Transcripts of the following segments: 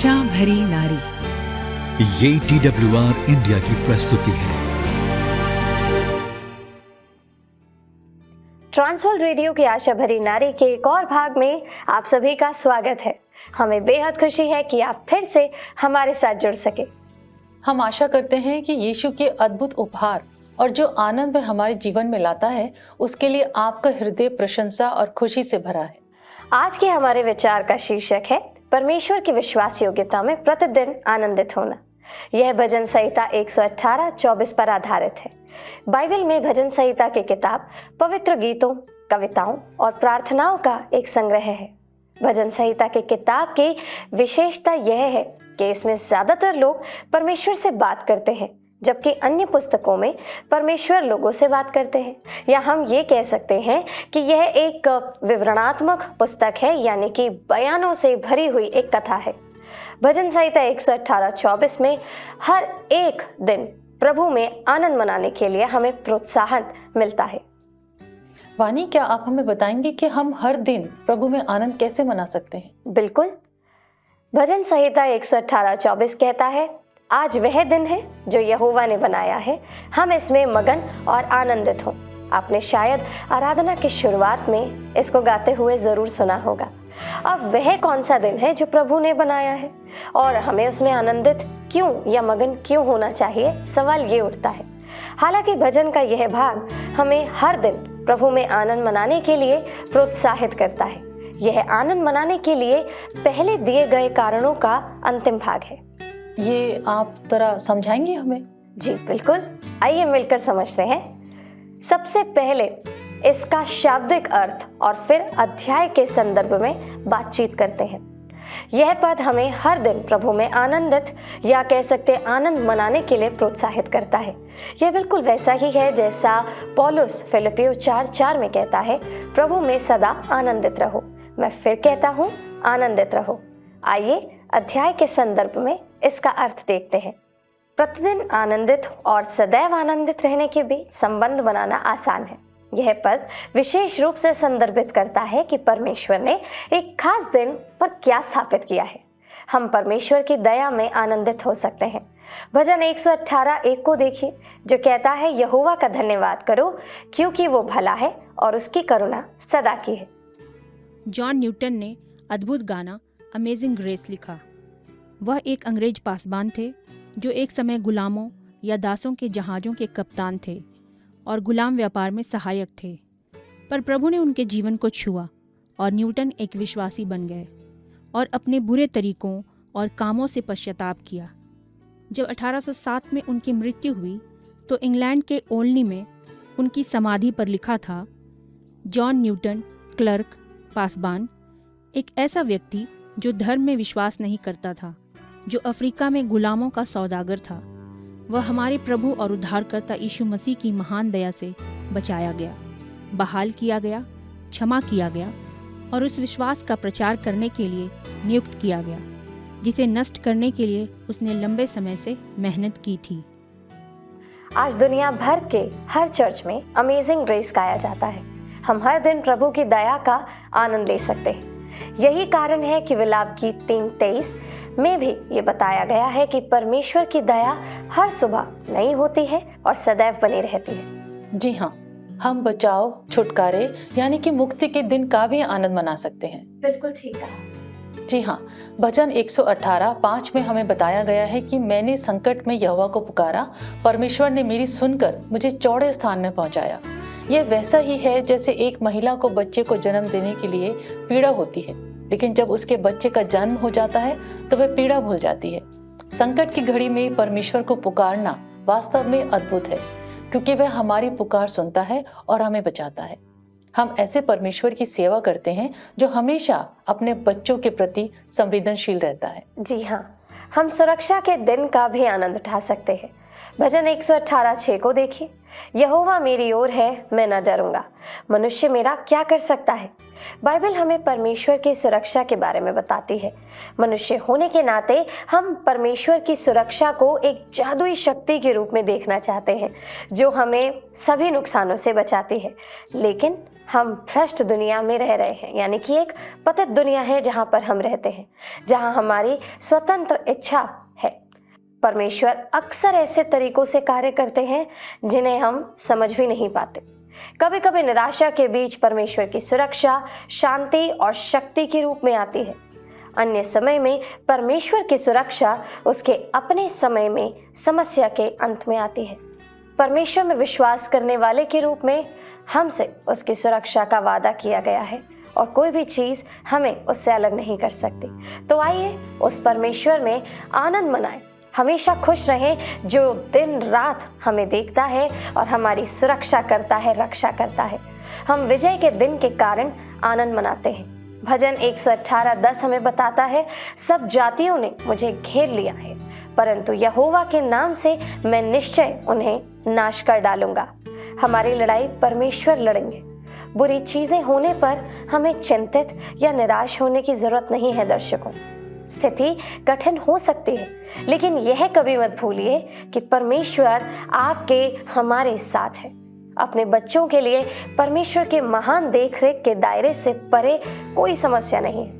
आशा भरी नारी। ये TWR इंडिया की प्रस्तुति है। ट्रांसवर्ल्ड रेडियो की आशा भरी नारी के एक और भाग में आप सभी का स्वागत है। हमें बेहद खुशी है कि आप फिर से हमारे साथ जुड़ सके। हम आशा करते हैं कि यीशु के अद्भुत उपहार और जो आनंद में हमारे जीवन में लाता है, उसके लिए आपका हृदय प्रशंसा और खुशी से भरा है। आज के हमारे विचार का शीर्षक है परमेश्वर की विश्वास योग्यता में प्रतिदिन आनंदित होना। यह भजन संहिता 118:24 पर आधारित है। बाइबल में भजन संहिता की किताब पवित्र गीतों, कविताओं और प्रार्थनाओं का एक संग्रह है। भजन संहिता की किताब की विशेषता यह है कि इसमें ज्यादातर लोग परमेश्वर से बात करते हैं, जबकि अन्य पुस्तकों में परमेश्वर लोगों से बात करते हैं। या हम ये कह सकते हैं कि यह एक विवरणात्मक पुस्तक है, यानी कि बयानों से भरी हुई एक कथा है। भजन संहिता 118:24 में हर एक दिन प्रभु में आनंद मनाने के लिए हमें प्रोत्साहन मिलता है। वानी, क्या आप हमें बताएंगे कि हम हर दिन प्रभु में आनंद कैसे मना सकते हैं? बिल्कुल। भजन संहिता 118:24 कहता है, आज वह दिन है जो यहोवा ने बनाया है, हम इसमें मगन और आनंदित हों। आपने शायद आराधना की शुरुआत में इसको गाते हुए जरूर सुना होगा। अब वह कौन सा दिन है जो प्रभु ने बनाया है और हमें उसमें आनंदित क्यों या मगन क्यों होना चाहिए, सवाल ये उठता है। हालांकि भजन का यह भाग हमें हर दिन प्रभु में आनंद मनाने के लिए प्रोत्साहित करता है। यह आनंद मनाने के लिए पहले दिए गए कारणों का अंतिम भाग है। ये आप थोड़ा समझाएंगे हमें? जी बिल्कुल, आइए मिलकर समझते हैं। सबसे पहले इसका शाब्दिक अर्थ और फिर अध्याय के संदर्भ में बातचीत करते हैं। यह पद हमें हर दिन प्रभु में आनंदित या कह सकते आनंद मनाने के लिए प्रोत्साहित करता है। यह बिल्कुल वैसा ही है जैसा पौलुस फिलिपियों 4:4 में कहता है, प्रभु में सदा आनंदित रहो। मैं फिर कहता हूँ, आनंदित रहो। आइए अध्याय के संदर्भ में इसका अर्थ देखते हैं। प्रतिदिन आनंदित और सदैव आनंदित रहने के बीच संबंध बनाना आसान है। यह पद विशेष रूप से संदर्भित करता है कि परमेश्वर ने एक खास दिन पर क्या स्थापित किया है। हम परमेश्वर की दया में आनंदित हो सकते हैं। भजन 118:1 को देखिए, जो कहता है, यहोवा का धन्यवाद करो क्योंकि वो भला है और उसकी करुणा सदा की है। जॉन न्यूटन ने अद्भुत गाना अमेजिंग ग्रेस लिखा। वह एक अंग्रेज पासबान थे जो एक समय गुलामों या दासों के जहाज़ों के कप्तान थे और गुलाम व्यापार में सहायक थे। पर प्रभु ने उनके जीवन को छुआ और न्यूटन एक विश्वासी बन गए और अपने बुरे तरीकों और कामों से पश्चाताप किया। जब 1807 में उनकी मृत्यु हुई तो इंग्लैंड के ओल्नी में उनकी समाधि पर लिखा था, जॉन न्यूटन क्लर्क पासबान, एक ऐसा व्यक्ति जो धर्म में विश्वास नहीं करता था, जो अफ्रीका में गुलामों का सौदागर था। वह हमारे प्रभु और उद्धारकर्ता यीशु मसीह की महान दया से बचाया गया, बहाल किया गया, क्षमा किया गया और उस विश्वास का प्रचार करने के लिए नियुक्त किया गया जिसे नष्ट करने के लिए उसने लंबे समय से मेहनत की थी। आज दुनिया भर के हर चर्च में अमेजिंग ग्रेस गाया जाता है। हम हर दिन प्रभु की दया का आनंद ले सकते हैं। यही कारण है कि विलाप गीत 3:23 में भी ये बताया गया है कि परमेश्वर की दया हर सुबह नई होती है और सदैव बनी रहती है। जी हाँ, हम बचाव, छुटकारे यानी कि मुक्ति के दिन का भी आनंद मना सकते हैं। बिल्कुल ठीक है। जी हाँ, भजन 118:5 में हमें बताया गया है कि मैंने संकट में यहोवा को पुकारा, परमेश्वर ने मेरी सुनकर मुझे चौड़े स्थान में पहुंचाया। यह वैसा ही है जैसे एक महिला को बच्चे को जन्म देने के लिए पीड़ा होती है, लेकिन जब उसके बच्चे का जन्म हो जाता है तो वह पीड़ा भूल जाती है। संकट की घड़ी में परमेश्वर को पुकारना वास्तव में अद्भुत है, क्योंकि वह हमारी पुकार सुनता है और हमें बचाता है। हम ऐसे परमेश्वर की सेवा करते हैं जो हमेशा अपने बच्चों के प्रति संवेदनशील रहता है। जी हाँ, हम सुरक्षा के दिन का भी आनंद उठा सकते हैं। भजन 118:6 को देखिए, यहोवा मेरी ओर है, मैं न डरूंगा, मनुष्य मेरा क्या कर सकता है। बाइबल हमें परमेश्वर की सुरक्षा के बारे में बताती है। मनुष्य होने के नाते हम परमेश्वर की सुरक्षा को एक जादुई शक्ति के रूप में देखना चाहते हैं जो हमें सभी नुकसानों से बचाती है। लेकिन हम भ्रष्ट दुनिया में रह रहे हैं, यानी कि एक पतित दुनिया है जहाँ पर हम रहते हैं, जहाँ हमारी स्वतंत्र इच्छा है। परमेश्वर अक्सर ऐसे तरीकों से कार्य करते हैं जिन्हें हम समझ भी नहीं पाते। कभी कभी निराशा के बीच परमेश्वर की सुरक्षा शांति और शक्ति के रूप में आती है। अन्य समय में परमेश्वर की सुरक्षा उसके अपने समय में समस्या के अंत में आती है। परमेश्वर में विश्वास करने वाले के रूप में हमसे उसकी सुरक्षा का वादा किया गया है और कोई भी चीज़ हमें उससे अलग नहीं कर सकती। तो आइए उस परमेश्वर में आनंद मनाएं, हमेशा खुश रहें जो दिन रात हमें देखता है और हमारी सुरक्षा करता है, रक्षा करता है। हम विजय के दिन के कारण आनंद मनाते हैं। भजन 118:10 हमें बताता है, सब जातियों ने मुझे घेर लिया है, परंतु यहोवा के नाम से मैं निश्चय उन्हें नाश कर डालूंगा। हमारी लड़ाई परमेश्वर लड़ेंगे। बुरी चीजें होने पर हमें चिंतित या निराश होने की जरूरत नहीं है। दर्शकों, स्थिति कठिन हो सकती है, लेकिन यह कभी मत भूलिए कि परमेश्वर आपके हमारे साथ है। अपने बच्चों के लिए परमेश्वर के महान देखरेख के दायरे से परे कोई समस्या नहीं है।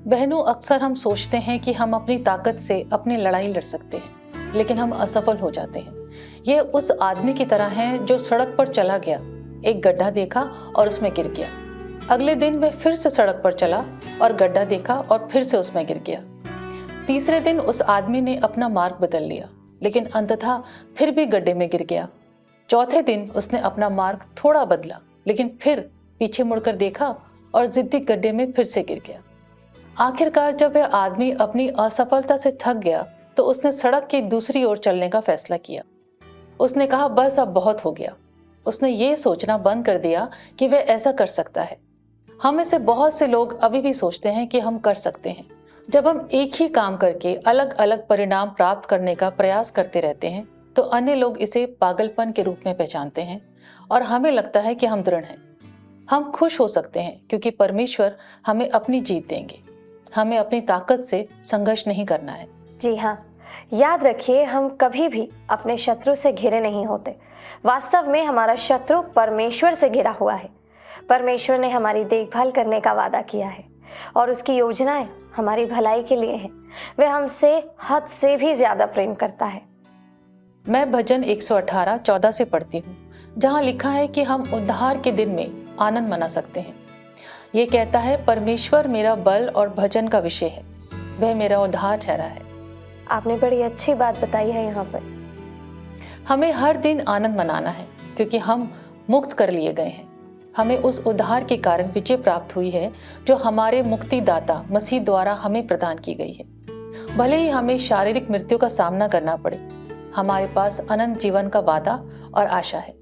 बहनों, अक्सर हम सोचते हैं कि हम अपनी ताकत से अपनी लड़ाई लड़ सकते हैं, लेकिन हम असफल हो जाते हैं। ये उस आदमी की तरह है जो सड़क पर चला गया, एक गड्ढा देखा और उसमें गिर गया। अगले दिन वह फिर से सड़क पर चला और गड्ढा देखा और फिर से उसमें गिर गया। तीसरे दिन उस आदमी ने अपना मार्ग बदल लिया, लेकिन अंततः फिर भी गड्ढे में गिर गया। चौथे दिन उसने अपना मार्ग थोड़ा बदला, लेकिन फिर पीछे मुड़कर देखा और जिद्दी गड्ढे में फिर से गिर गया। आखिरकार जब वह आदमी अपनी असफलता से थक गया तो उसने सड़क की दूसरी ओर चलने का फैसला किया। उसने कहा, बस अब बहुत हो गया। उसने ये सोचना बंद कर दिया कि वह ऐसा कर सकता है। हम में से बहुत से लोग अभी भी सोचते हैं कि हम कर सकते हैं। जब हम एक ही काम करके अलग अलग परिणाम प्राप्त करने का प्रयास करते रहते हैं तो अन्य लोग इसे पागलपन के रूप में पहचानते हैं और हमें लगता है कि हम दृढ़ हैं। हम खुश हो सकते हैं क्योंकि परमेश्वर हमें अपनी जीत देंगे। हमें अपनी ताकत से संघर्ष नहीं करना है। जी हाँ, याद रखिए, हम कभी भी अपने शत्रु से घिरे नहीं होते। वास्तव में हमारा शत्रु परमेश्वर से घिरा हुआ है। परमेश्वर ने हमारी देखभाल करने का वादा किया है और उसकी योजनाएं हमारी भलाई के लिए हैं। वह हमसे हद से भी ज्यादा प्रेम करता है। मैं भजन 118:14 से पढ़ती हूँ, जहाँ लिखा है कि हम उद्धार के दिन में आनंद मना सकते हैं। ये कहता है, परमेश्वर मेरा बल और भजन का विषय है, वह मेरा उद्धार ठहरा है। आपने बड़ी अच्छी बात बताई है। यहाँ पर हमें हर दिन आनंद मनाना है क्योंकि हम मुक्त कर लिए गए हैं। हमें उस उद्धार के कारण विजय प्राप्त हुई है जो हमारे मुक्तिदाता मसीह द्वारा हमें प्रदान की गई है। भले ही हमें शारीरिक मृत्यु का सामना करना पड़े, हमारे पास अनंत जीवन का वादा और आशा है।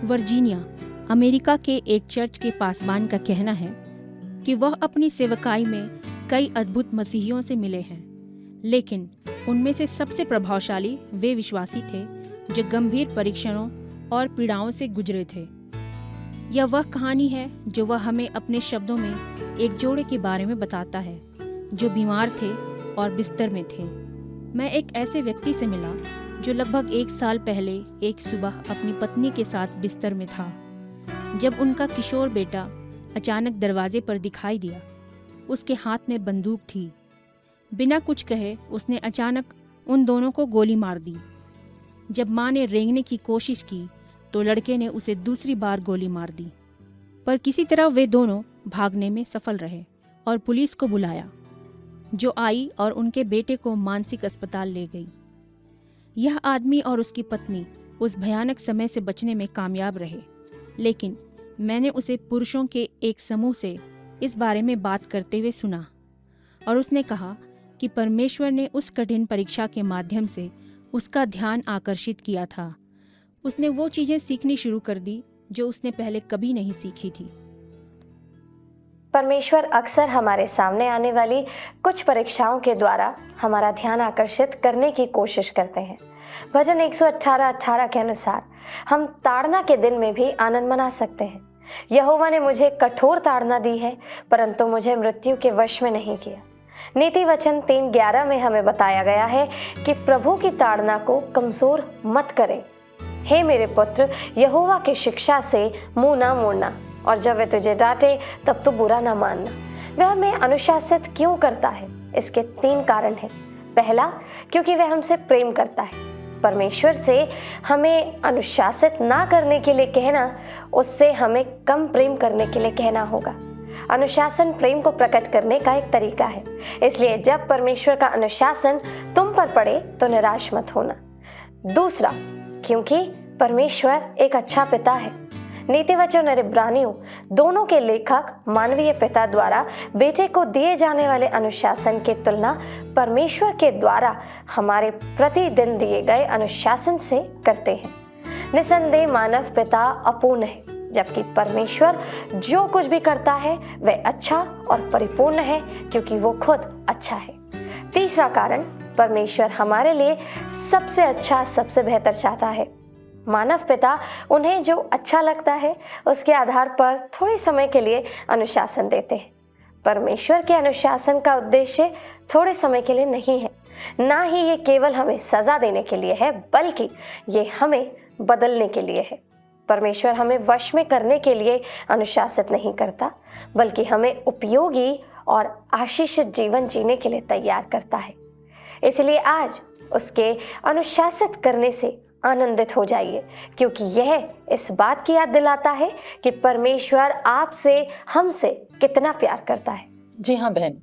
वर्जीनिया, अमेरिका के एक चर्च के पासबान का कहना है कि वह अपनी सेवकाई में कई अद्भुत मसीहियों से मिले हैं, लेकिन उनमें से सबसे प्रभावशाली वे विश्वासी थे जो गंभीर परीक्षणों और पीड़ाओं से गुजरे थे। यह वह कहानी है जो वह हमें अपने शब्दों में एक जोड़े के बारे में बताता है जो बीमार थे और बिस्तर में थे। मैं एक ऐसे व्यक्ति से मिला जो लगभग 1 साल पहले एक सुबह अपनी पत्नी के साथ बिस्तर में था जब उनका किशोर बेटा अचानक दरवाजे पर दिखाई दिया। उसके हाथ में बंदूक थी। बिना कुछ कहे उसने अचानक उन दोनों को गोली मार दी। जब माँ ने रेंगने की कोशिश की तो लड़के ने उसे दूसरी बार गोली मार दी, पर किसी तरह वे दोनों भागने में सफल रहे और पुलिस को बुलाया, जो आई और उनके बेटे को मानसिक अस्पताल ले गई। यह आदमी और उसकी पत्नी उस भयानक समय से बचने में कामयाब रहे, लेकिन मैंने उसे पुरुषों के एक समूह से इस बारे में बात करते हुए सुना और उसने कहा कि परमेश्वर ने उस कठिन परीक्षा के माध्यम से उसका ध्यान आकर्षित किया था। उसने वो चीजें सीखनी शुरू कर दी जो उसने पहले कभी नहीं सीखी थी। परमेश्वर अक्सर हमारे सामने आने वाली कुछ परीक्षाओं के द्वारा हमारा ध्यान आकर्षित करने की कोशिश करते हैं। भजन 118:18 के अनुसार हम ताड़ना के दिन में भी आनंद मना सकते हैं। यहोवा ने मुझे कठोर ताड़ना दी है, परंतु मुझे मृत्यु के वश में नहीं किया। नीति वचन 3:11 में हमें बताया गया है कि प्रभु की ताड़ना को कमजोर मत करें। हे मेरे पुत्र, यहोवा की शिक्षा से मुंह ना मोड़ना, और जब वह तुझे डांटे तब तो बुरा ना मानना। वह हमें अनुशासित क्यों करता है? इसके 3 कारण हैं। पहला, क्योंकि वह हमसे प्रेम करता है। परमेश्वर से हमें अनुशासित ना करने के लिए कहना, उससे हमें कम प्रेम करने के लिए कहना होगा। अनुशासन प्रेम को प्रकट करने का एक तरीका है, इसलिए जब परमेश्वर का अनुशासन तुम पर पड़े तो निराश मत होना। दूसरा, क्योंकि परमेश्वर एक अच्छा पिता है। नीति वचन और इब्रानियों दोनों के लेखक मानवीय पिता द्वारा बेटे को दिए जाने वाले अनुशासन की तुलना परमेश्वर के द्वारा हमारे प्रतिदिन दिए गए अनुशासन से करते हैं। निसंदेह मानव पिता अपूर्ण है, जबकि परमेश्वर जो कुछ भी करता है वह अच्छा और परिपूर्ण है, क्योंकि वो खुद अच्छा है। तीसरा कारण, परमेश्वर हमारे लिए सबसे अच्छा, सबसे बेहतर चाहता है। मानव पिता उन्हें जो अच्छा लगता है उसके आधार पर थोड़े समय के लिए अनुशासन देते हैं। परमेश्वर के अनुशासन का उद्देश्य थोड़े समय के लिए नहीं है, ना ही ये केवल हमें सजा देने के लिए है, बल्कि ये हमें बदलने के लिए है। परमेश्वर हमें वश में करने के लिए अनुशासित नहीं करता, बल्कि हमें उपयोगी और आशीषित जीवन जीने के लिए तैयार करता है। इसलिए आज उसके अनुशासित करने से आनंदित हो जाइए, क्योंकि यह इस बात की याद दिलाता है कि परमेश्वर आपसे, हमसे कितना प्यार करता है। जी हाँ बहन,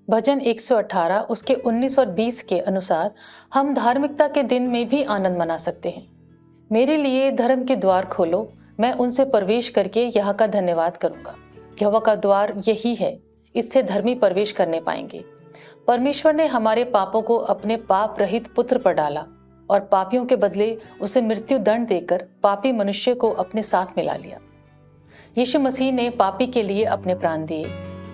भजन 118 उसके 19 और 20 के अनुसार हम धार्मिकता के दिन में भी आनंद मना सकते हैं। मेरे लिए धर्म के द्वार खोलो, मैं उनसे प्रवेश करके यहाँ का धन्यवाद करूँगा। यहोवा का द्वार यही है, इससे धर्मी प्रवेश करने पाएंगे। परमेश्वर ने हमारे पापों को अपने पाप रहित पुत्र पर डाला और पापियों के बदले उसे मृत्यु दंड देकर पापी मनुष्य को अपने साथ मिला लिया। यीशु मसीह ने पापी के लिए अपने प्राण दिए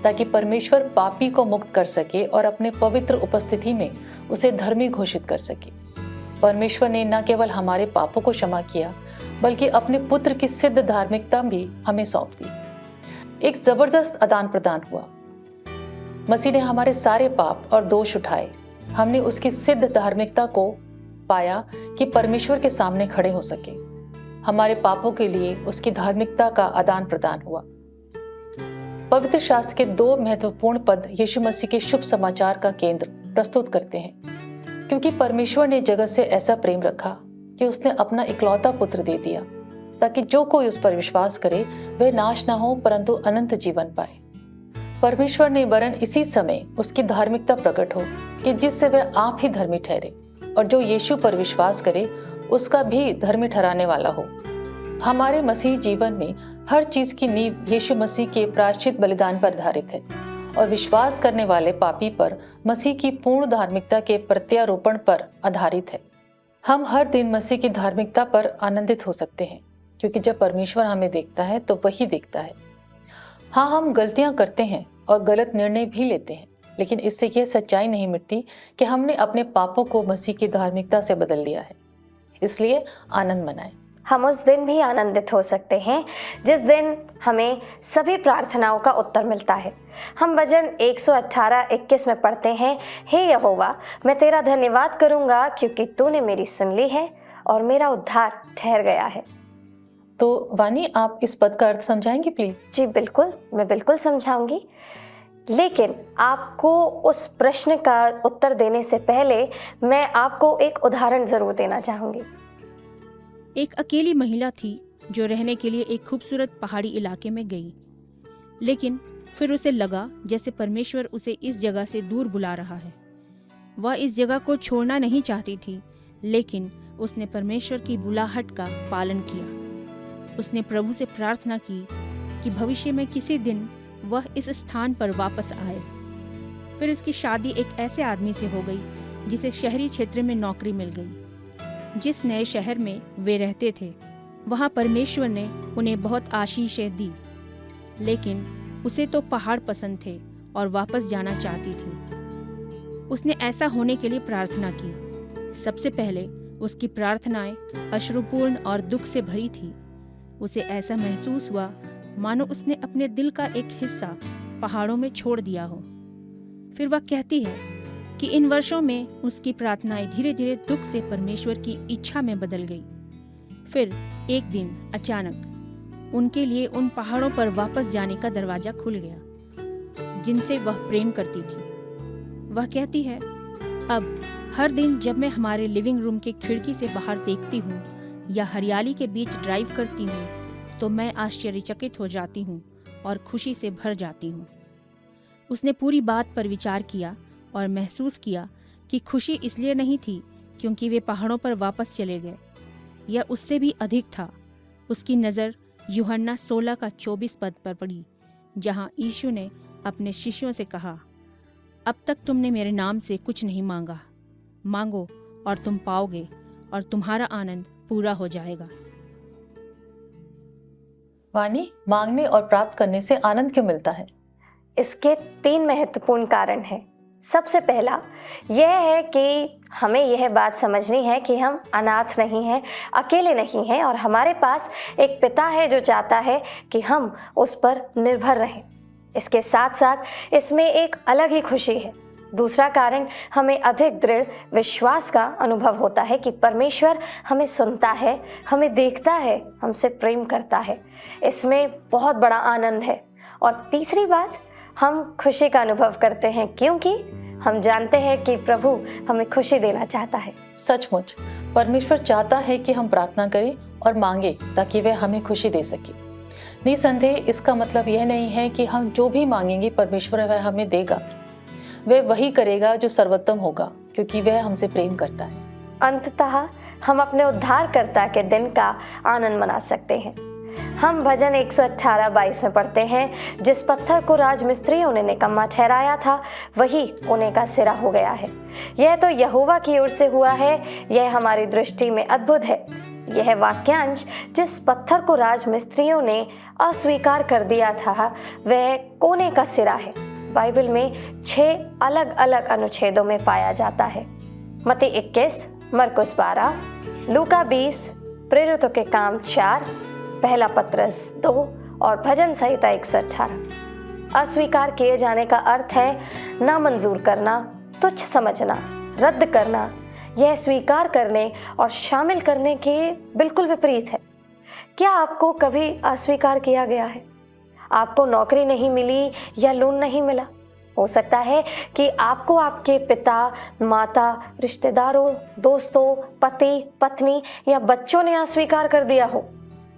ताकि परमेश्वर पापी को मुक्त कर सके और अपने पवित्र उपस्थिति में उसे धर्मी घोषित कर सके। परमेश्वर ने न केवल हमारे पापों को क्षमा किया, बल्कि अपने पुत्र की सिद्ध धार्मिकता भी हमें सौंप दी। एक जबरदस्त आदान प्रदान हुआ। मसीह ने हमारे सारे पाप और दोष उठाए। हमने उसकी सिद्ध धार्मिकता को पाया कि परमेश्वर के सामने खड़े हो सके। हमारे पापों के लिए उसकी धार्मिकता का आदान प्रदान हुआ। पवित्र शास्त्र के 2 महत्वपूर्ण पद यीशु मसीह के शुभ समाचार का केंद्र प्रस्तुत करते हैं, क्योंकि परमेश्वर ने जगत से ऐसा प्रेम रखा कि उसने अपना इकलौता पुत्र दे दिया, ताकि जो कोई उस पर विश्वास करे वह नाश ना हो, परंतु अनंत जीवन पाए। परमेश्वर ने वरन इसी समय उसकी धार्मिकता प्रकट हो कि जिससे वह आप ही धर्मी ठहरे और जो यीशु पर विश्वास करे उसका भी धर्मी ठहराने वाला हो। हमारे मसीह जीवन में हर चीज की नींव यीशु मसीह के प्रायश्चित बलिदान पर आधारित है और विश्वास करने वाले पापी पर मसीह की पूर्ण धार्मिकता के प्रत्यारोपण पर आधारित है। हम हर दिन मसीह की धार्मिकता पर आनंदित हो सकते हैं, क्योंकि जब परमेश्वर हमें देखता है तो वही देखता है। हाँ, हम गलतियां करते हैं और गलत निर्णय भी लेते हैं, लेकिन इससे यह सच्चाई नहीं मिटती कि हमने अपने पापों को मसीह की धार्मिकता से बदल लिया है। इसलिए आनंद मनाएं। हम उस दिन भी आनंदित हो सकते हैं जिस दिन हमें सभी प्रार्थनाओं का उत्तर मिलता है। हम भजन 118:21 में पढ़ते हैं, हे यहोवा, मैं तेरा धन्यवाद करूंगा क्योंकि तूने मेरी सुन ली है और मेरा उद्धार ठहर गया है। तो वानी, आप इस पद का अर्थ समझाएंगे प्लीज? जी बिल्कुल, मैं बिल्कुल समझाऊंगी, लेकिन आपको उस प्रश्न का उत्तर देने से पहले मैं आपको एक उदाहरण जरूर देना चाहूंगी। एक अकेली महिला थी जो रहने के लिए एक खूबसूरत पहाड़ी इलाके में गई, लेकिन फिर उसे लगा जैसे परमेश्वर उसे इस जगह से दूर बुला रहा है। वह इस जगह को छोड़ना नहीं चाहती थी, लेकिन उसने परमेश्वर की बुलाहट का पालन किया। उसने प्रभु से प्रार्थना की कि भविष्य में किसी दिन वह इस स्थान पर वापस आए। फिर उसकी शादी एक ऐसे आदमी से हो गई जिसे शहरी क्षेत्र में नौकरी मिल गई। जिस नए शहर में वे रहते थे वहाँ परमेश्वर ने उन्हें बहुत आशीषें दी, लेकिन उसे तो पहाड़ पसंद थे और वापस जाना चाहती थी। उसने ऐसा होने के लिए प्रार्थना की। सबसे पहले उसकी प्रार्थनाएं अश्रुपूर्ण और दुख से भरी थी। उसे ऐसा महसूस हुआ मानो उसने अपने दिल का एक हिस्सा पहाड़ों में छोड़ दिया हो। फिर वह कहती है कि इन वर्षों में उसकी प्रार्थनाएं धीरे धीरे दुख से परमेश्वर की इच्छा में बदल गई। फिर एक दिन अचानक उनके लिए उन पहाड़ों पर वापस जाने का दरवाजा खुल गया जिनसे वह प्रेम करती थी। वह कहती है, अब हर दिन जब मैं हमारे लिविंग रूम की खिड़की से बाहर देखती हूँ या हरियाली के बीच ड्राइव करती हूँ तो मैं आश्चर्यचकित हो जाती हूँ और खुशी से भर जाती हूँ। उसने पूरी बात पर विचार किया और महसूस किया कि खुशी इसलिए नहीं थी क्योंकि वे पहाड़ों पर वापस चले गए। यह उससे भी अधिक था। उसकी नज़र यूहन्ना 16:24 पद पर पड़ी, जहाँ यीशु ने अपने शिष्यों से कहा, अब तक तुमने मेरे नाम से कुछ नहीं मांगा, मांगो और तुम पाओगे और तुम्हारा आनंद पूरा हो जाएगा। वानी, मांगने और प्राप्त करने से आनंद क्यों मिलता है? इसके 3 महत्वपूर्ण कारण हैं। सबसे पहला यह है कि हमें यह बात समझनी है कि हम अनाथ नहीं हैं, अकेले नहीं हैं और हमारे पास एक पिता है जो चाहता है कि हम उस पर निर्भर रहें। इसके साथ साथ इसमें एक अलग ही खुशी है। दूसरा कारण, हमें अधिक दृढ़ विश्वास का अनुभव होता है कि परमेश्वर हमें सुनता है, हमें देखता है, हमसे प्रेम करता है। इसमें बहुत बड़ा आनंद है। और तीसरी बात, हम खुशी का अनुभव करते हैं क्योंकि हम जानते हैं कि प्रभु हमें खुशी देना चाहता है। सचमुच परमेश्वर चाहता है कि हम प्रार्थना करें और मांगे ताकि वह हमें खुशी दे सके। निसंदेह इसका मतलब यह नहीं है कि हम जो भी मांगेंगे परमेश्वर वह हमें देगा। वह वही करेगा जो सर्वोत्तम होगा क्योंकि वह हमसे प्रेम करता है। अंततः हम अपने उद्धारकर्ता के दिन का आनंद मना सकते हैं। हम भजन 118:22 में पढ़ते हैं, जिस पत्थर को राजमिस्त्रियों ने निकम्मा ठहराया था वही कोने का सिरा हो गया है। यह तो यहोवा की ओर से हुआ है, यह हमारी दृष्टि में अद्भुत है। यह वाक्यांश, जिस पत्थर को राजमिस्त्रियों ने अस्वीकार कर दिया था वह कोने का सिरा है, बाइबल में 6 अलग अलग अनुच्छेदों में पाया जाता है। मत्ती 21, मरकुस 12, लूका 20, प्रेरितों के काम 4, पहला पत्रस 2 और भजन संहिता 118। अस्वीकार किए जाने का अर्थ है नामंजूर करना, तुच्छ समझना, रद्द करना। यह स्वीकार करने और शामिल करने के बिल्कुल विपरीत है। क्या आपको कभी अस्वीकार किया गया है? आपको नौकरी नहीं मिली या लोन नहीं मिला? हो सकता है कि आपको आपके पिता, माता, रिश्तेदारों, दोस्तों, पति, पत्नी या बच्चों ने अस्वीकार कर दिया हो।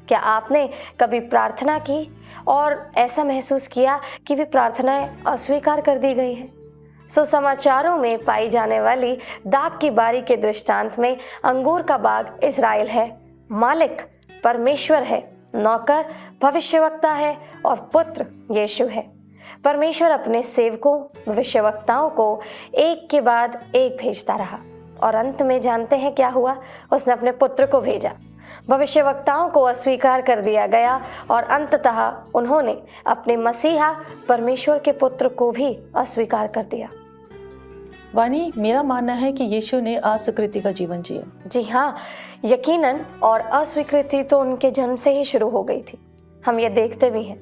क्या आपने कभी प्रार्थना की और ऐसा महसूस किया कि वे प्रार्थनाएं अस्वीकार कर दी गई हैं? सुसमाचारों में पाई जाने वाली दाख की बारी के दृष्टांत में अंगूर का बाग इज़राइल है, मालिक परमेश्वर है, नौकर भविष्यवक्ता है और पुत्र यीशु है। परमेश्वर अपने सेवकों भविष्यवक्ताओं को एक के बाद एक भेजता रहा और अंत में जानते हैं क्या हुआ? उसने अपने पुत्र को भेजा। भविष्यवक्ताओं को अस्वीकार कर दिया गया और अंततः उन्होंने अपने मसीहा परमेश्वर के पुत्र को भी अस्वीकार कर दिया। वानी, मेरा मानना है कि यीशु ने अस्वीकृति का जीवन जिया। जी हाँ, यकीनन, और अस्वीकृति तो उनके जन्म से ही शुरू हो गई थी। हम ये देखते भी हैं।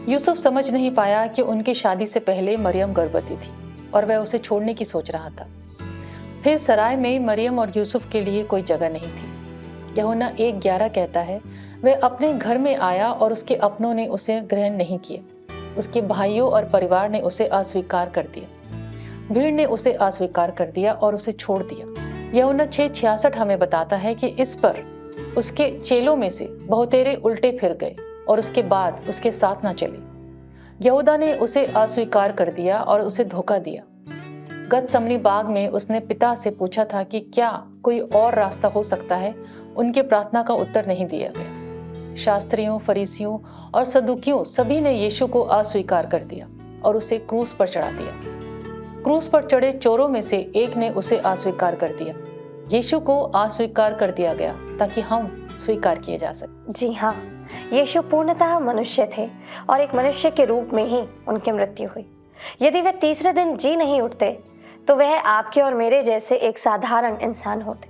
यूसुफ समझ नहीं पाया कि उनकी शादी से पहले मरियम गर्भवती थी और वह उसे छोड़ने की सोच रहा था। फिर सराय में मरियम और यूसुफ के लिए कोई जगह नहीं थी। यूहन्ना 1:11 कहता है, वह अपने घर में आया और उसके अपनों ने उसे ग्रहण नहीं किया। उसके भाइयों और परिवार ने उसे अस्वीकार कर दिया। भीड़ ने उसे अस्वीकार कर दिया और उसे छोड़ दिया। यूहन्ना 6:66 हमें बताता है कि इस पर उसके चेलों में से बहुतेरे उल्टे फिर गए और उसके बाद उसके साथ न चले। यहूदा ने उसे अस्वीकार कर दिया और उसे धोखा दिया। गतसमनी बाग में उसने पिता से पूछा था कि क्या कोई और रास्ता हो सकता है। उनके प्रार्थना का उत्तर नहीं दिया गया। शास्त्रियों, फरीसियों और सदुकियों सभी ने यीशु को अस्वीकार कर दिया और उसे क्रूस पर चढ़ा दिया। क्रूस पर चढ़े चोरों में से एक ने उसे अस्वीकार कर दिया। यीशु को अस्वीकार कर दिया गया ताकि हम स्वीकार किए जा सके। जी हाँ, यीशु पूर्णतः मनुष्य थे और एक मनुष्य के रूप में ही उनकी मृत्यु हुई। यदि वे तीसरे दिन जी नहीं उठते तो वह आपके और मेरे जैसे एक साधारण इंसान होते।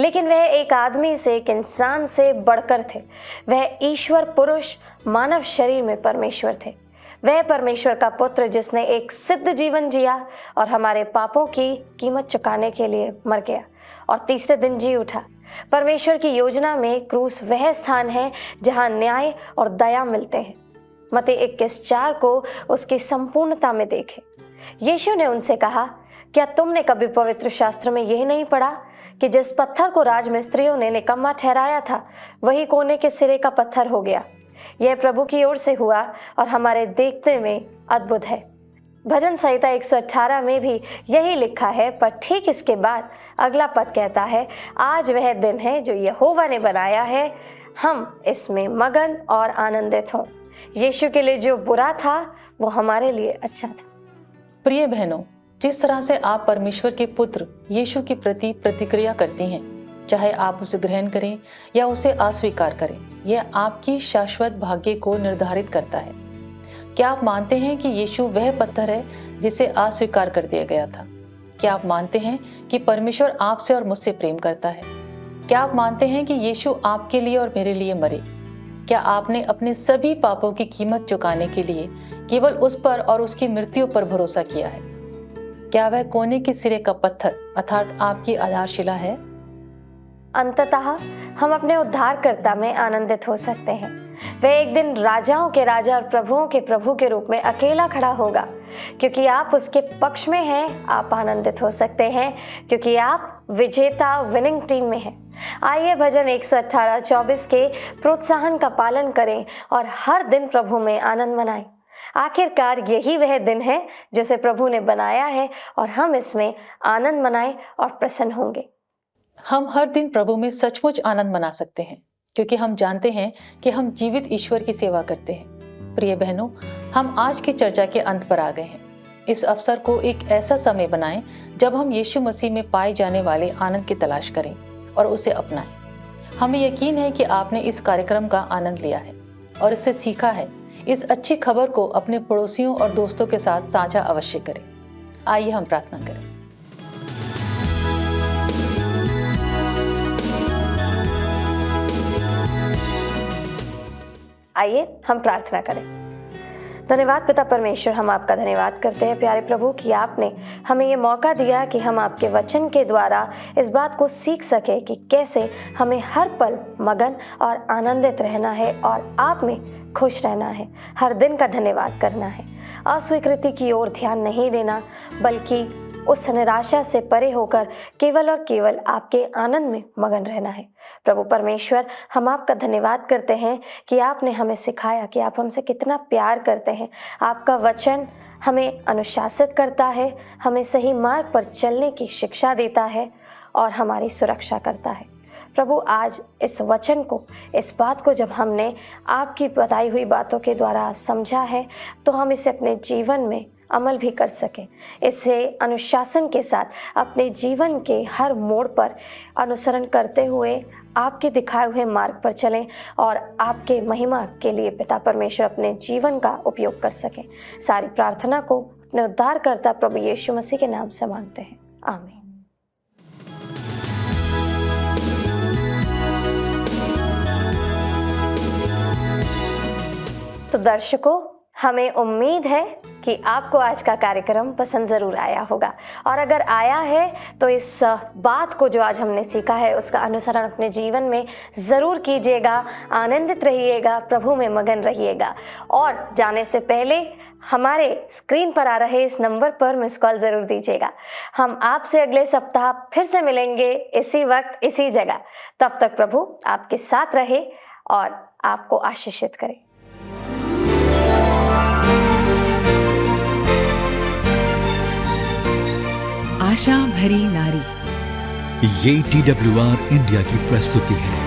लेकिन वह एक आदमी से, एक इंसान से बढ़कर थे। वह ईश्वर पुरुष मानव शरीर में परमेश्वर थे। वह परमेश्वर का पुत्र जिसने एक सिद्ध जीवन जिया और हमारे पापों की कीमत चुकाने के लिए मर गया और तीसरे दिन जी उठा। परमेश्वर की योजना में क्रूस वह स्थान है जहां न्याय और दया मिलते हैं। मत्ती 21:4 को उसकी संपूर्णता में देखें। यीशु ने उनसे कहा, क्या तुमने कभी पवित्र शास्त्र में यह नहीं पढ़ा कि जिस पत्थर को राजमिस्त्रियों ने निकम्मा ठहराया था वही कोने के सिरे का पत्थर हो गया। यह प्रभु की ओर से हुआ और हमारे देखने में अद्भुत है। भजन संहिता 118 में भी यही लिखा है, पर ठीक इसके बाद अगला पद कहता है, आज वह दिन है जो यहोवा ने बनाया है, हम इसमें मगन और आनंदित हों। यीशु के लिए जो बुरा था वो हमारे लिए अच्छा था। प्रिय बहनों, जिस तरह से आप परमेश्वर के पुत्र यीशु के प्रति प्रतिक्रिया करती हैं, चाहे आप उसे ग्रहण करें या उसे अस्वीकार करें, यह आपकी शाश्वत भाग्य को निर्धारित करता है। क्या आप मानते हैं कि यीशु वह पत्थर है जिसे अस्वीकार कर दिया गया था? क्या आप मानते हैं कि परमेश्वर आपसे और मुझसे प्रेम करता है? क्या आप मानते हैं कि यीशु आपके लिए और मेरे लिए मरे? क्या आपने अपने सभी पापों की कीमत चुकाने के लिए केवल उस पर और उसकी मृत्यु पर भरोसा किया है? क्या वह कोने के सिरे का पत्थर अर्थात आपकी आधारशिला है? अंततः हम अपने उद्धारकर्ता में आनंदित हो सकते हैं। वह एक दिन राजाओं के राजा और प्रभुओं के प्रभु के रूप में अकेला खड़ा होगा। क्योंकि आप उसके पक्ष में हैं, आप आनंदित हो सकते हैं क्योंकि आप विजेता विनिंग टीम में हैं। आइए भजन 118:24 के प्रोत्साहन का पालन करें और हर दिन प्रभु में आनंद मनाएं। आखिरकार यही वह दिन है जिसे प्रभु ने बनाया है और हम इसमें आनंद मनाएं और प्रसन्न होंगे। हम हर दिन प्रभु में सचमुच आनंद मना सकते हैं क्योंकि हम जानते हैं कि हम जीवित ईश्वर की सेवा करते हैं। प्रिय बहनों, हम आज की चर्चा के अंत पर आ गए हैं। इस अवसर को एक ऐसा समय बनाएं जब हम यीशु मसीह में पाए जाने वाले आनंद की तलाश करें और उसे अपनाएं। हमें यकीन है कि आपने इस कार्यक्रम का आनंद लिया है और इससे सीखा है। इस अच्छी खबर को अपने पड़ोसियों और दोस्तों के साथ साझा अवश्य करें। आइए हम प्रार्थना करें। आइए हम प्रार्थना करें। धन्यवाद पिता परमेश्वर, हम आपका धन्यवाद करते हैं प्यारे प्रभु कि आपने हमें ये मौका दिया कि हम आपके वचन के द्वारा इस बात को सीख सके कि कैसे हमें हर पल मगन और आनंदित रहना है और आप में खुश रहना है। हर दिन का धन्यवाद करना है, अस्वीकृति की ओर ध्यान नहीं देना, बल्कि उस निराशा से परे होकर केवल और केवल आपके आनंद में मगन रहना है। प्रभु परमेश्वर, हम आपका धन्यवाद करते हैं कि आपने हमें सिखाया कि आप हमसे कितना प्यार करते हैं। आपका वचन हमें अनुशासित करता है, हमें सही मार्ग पर चलने की शिक्षा देता है और हमारी सुरक्षा करता है। प्रभु, आज इस वचन को, इस बात को जब हमने आपकी बताई हुई बातों के द्वारा समझा है तो हम इसे अपने जीवन में अमल भी कर सकें। इसे अनुशासन के साथ अपने जीवन के हर मोड़ पर अनुसरण करते हुए आपके दिखाए हुए मार्ग पर चलें और आपके महिमा के लिए पिता परमेश्वर अपने जीवन का उपयोग कर सकें। सारी प्रार्थना को अपने उद्धारकर्ता प्रभु यीशु मसीह के नाम से मांगते हैं, आमीन। तो दर्शकों, हमें उम्मीद है कि आपको आज का कार्यक्रम पसंद ज़रूर आया होगा और अगर आया है तो इस बात को जो आज हमने सीखा है उसका अनुसरण अपने जीवन में ज़रूर कीजिएगा। आनंदित रहिएगा, प्रभु में मगन रहिएगा और जाने से पहले हमारे स्क्रीन पर आ रहे इस नंबर पर मिस कॉल ज़रूर दीजिएगा। हम आपसे अगले सप्ताह फिर से मिलेंगे इसी वक्त इसी जगह। तब तक प्रभु आपके साथ रहे और आपको आशीषित करे। आशा भरी नारी, ये TWR इंडिया की प्रस्तुति है।